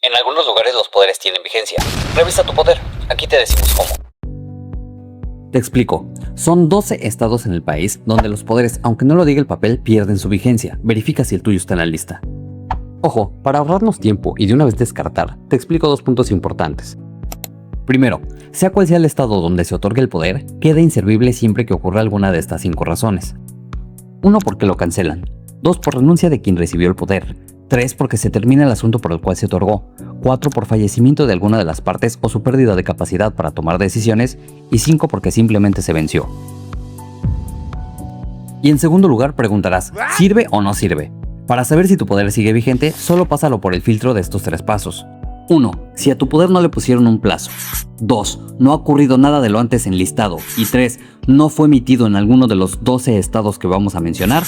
En algunos lugares los poderes tienen vigencia. Revisa tu poder, aquí te decimos cómo. Te explico. Son 12 estados en el país donde los poderes, aunque no lo diga el papel, pierden su vigencia. Verifica si el tuyo está en la lista. Ojo, para ahorrarnos tiempo y de una vez descartar, te explico 2 puntos importantes. Primero, sea cual sea el estado donde se otorgue el poder, queda inservible siempre que ocurra alguna de estas 5 razones. 1, porque lo cancelan. 2, por renuncia de quien recibió el poder. 3, porque se termina el asunto por el cual se otorgó. 4, por fallecimiento de alguna de las partes o su pérdida de capacidad para tomar decisiones. Y 5, porque simplemente se venció. Y en segundo lugar preguntarás, ¿sirve o no sirve? Para saber si tu poder sigue vigente, solo pásalo por el filtro de estos 3 pasos. 1. Si a tu poder no le pusieron un plazo. 2. No ha ocurrido nada de lo antes enlistado. Y 3. No fue emitido en alguno de los 12 estados que vamos a mencionar.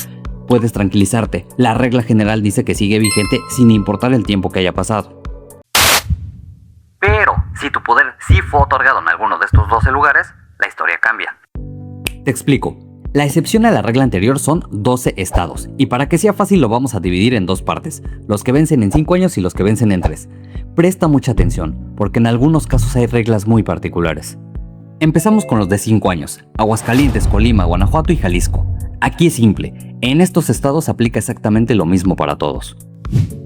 Puedes tranquilizarte, la regla general dice que sigue vigente sin importar el tiempo que haya pasado. Pero, si tu poder sí fue otorgado en alguno de estos 12 lugares, la historia cambia. Te explico. La excepción a la regla anterior son 12 estados, y para que sea fácil lo vamos a dividir en 2 partes, los que vencen en 5 años y los que vencen en 3. Presta mucha atención, porque en algunos casos hay reglas muy particulares. Empezamos con los de 5 años, Aguascalientes, Colima, Guanajuato y Jalisco. Aquí es simple, en estos estados aplica exactamente lo mismo para todos.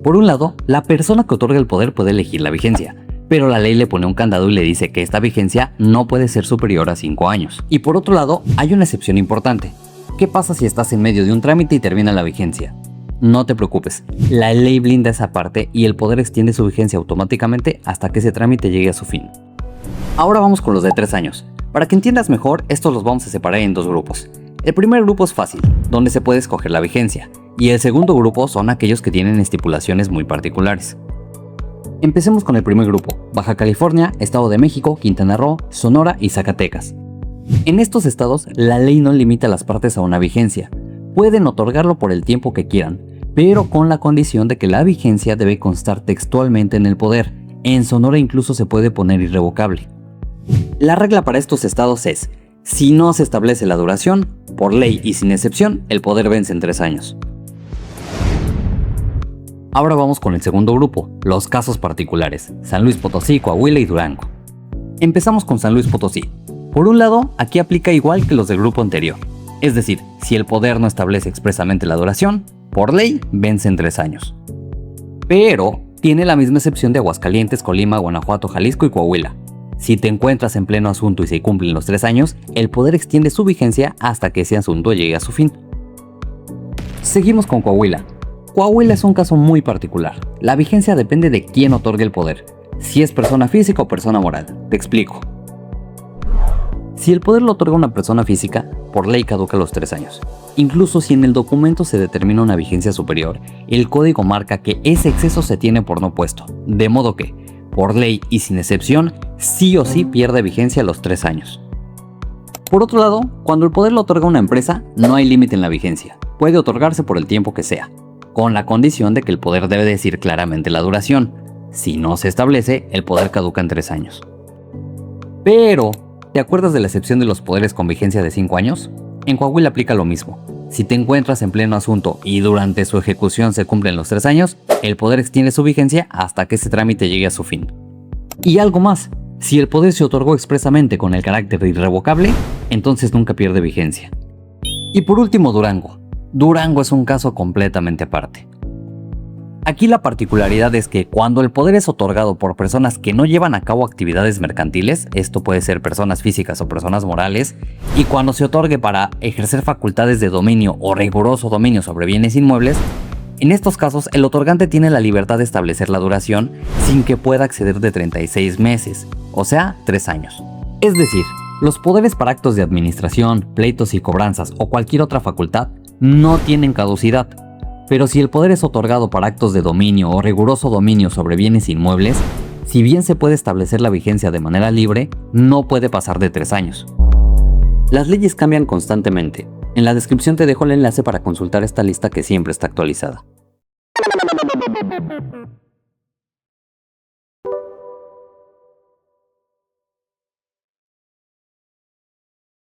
Por un lado, la persona que otorga el poder puede elegir la vigencia, pero la ley le pone un candado y le dice que esta vigencia no puede ser superior a 5 años. Y por otro lado, hay una excepción importante. ¿Qué pasa si estás en medio de un trámite y termina la vigencia? No te preocupes, la ley blinda esa parte y el poder extiende su vigencia automáticamente hasta que ese trámite llegue a su fin. Ahora vamos con los de 3 años. Para que entiendas mejor, estos los vamos a separar en 2 grupos. El primer grupo es fácil, donde se puede escoger la vigencia, y el segundo grupo son aquellos que tienen estipulaciones muy particulares. Empecemos con el primer grupo, Baja California, Estado de México, Quintana Roo, Sonora y Zacatecas. En estos estados, la ley no limita a las partes a una vigencia. Pueden otorgarlo por el tiempo que quieran, pero con la condición de que la vigencia debe constar textualmente en el poder. En Sonora incluso se puede poner irrevocable. La regla para estos estados es: si no se establece la duración, por ley y sin excepción, el poder vence en 3 años. Ahora vamos con el segundo grupo, los casos particulares, San Luis Potosí, Coahuila y Durango. Empezamos con San Luis Potosí. Por un lado, aquí aplica igual que los del grupo anterior. Es decir, si el poder no establece expresamente la duración, por ley vence en 3 años. Pero tiene la misma excepción de Aguascalientes, Colima, Guanajuato, Jalisco y Coahuila. Si te encuentras en pleno asunto y se cumplen los 3 años, el poder extiende su vigencia hasta que ese asunto llegue a su fin. Seguimos con Coahuila. Coahuila es un caso muy particular. La vigencia depende de quién otorgue el poder, si es persona física o persona moral. Te explico. Si el poder lo otorga una persona física, por ley caduca a los 3 años. Incluso si en el documento se determina una vigencia superior, el código marca que ese exceso se tiene por no puesto, de modo que, por ley y sin excepción, sí o sí pierde vigencia a los 3 años. Por otro lado, cuando el poder lo otorga una empresa, no hay límite en la vigencia. Puede otorgarse por el tiempo que sea, con la condición de que el poder debe decir claramente la duración. Si no se establece, el poder caduca en 3 años. Pero, ¿te acuerdas de la excepción de los poderes con vigencia de 5 años? En Coahuila aplica lo mismo. Si te encuentras en pleno asunto y durante su ejecución se cumplen los 3 años, el poder extiende su vigencia hasta que ese trámite llegue a su fin. Y algo más, si el poder se otorgó expresamente con el carácter irrevocable, entonces nunca pierde vigencia. Y por último, Durango. Durango es un caso completamente aparte. Aquí la particularidad es que cuando el poder es otorgado por personas que no llevan a cabo actividades mercantiles, esto puede ser personas físicas o personas morales, y cuando se otorgue para ejercer facultades de dominio o riguroso dominio sobre bienes inmuebles, en estos casos el otorgante tiene la libertad de establecer la duración sin que pueda exceder de 36 meses, o sea, 3 años. Es decir, los poderes para actos de administración, pleitos y cobranzas o cualquier otra facultad no tienen caducidad. Pero si el poder es otorgado para actos de dominio o riguroso dominio sobre bienes inmuebles, si bien se puede establecer la vigencia de manera libre, no puede pasar de 3 años. Las leyes cambian constantemente. En la descripción te dejo el enlace para consultar esta lista que siempre está actualizada.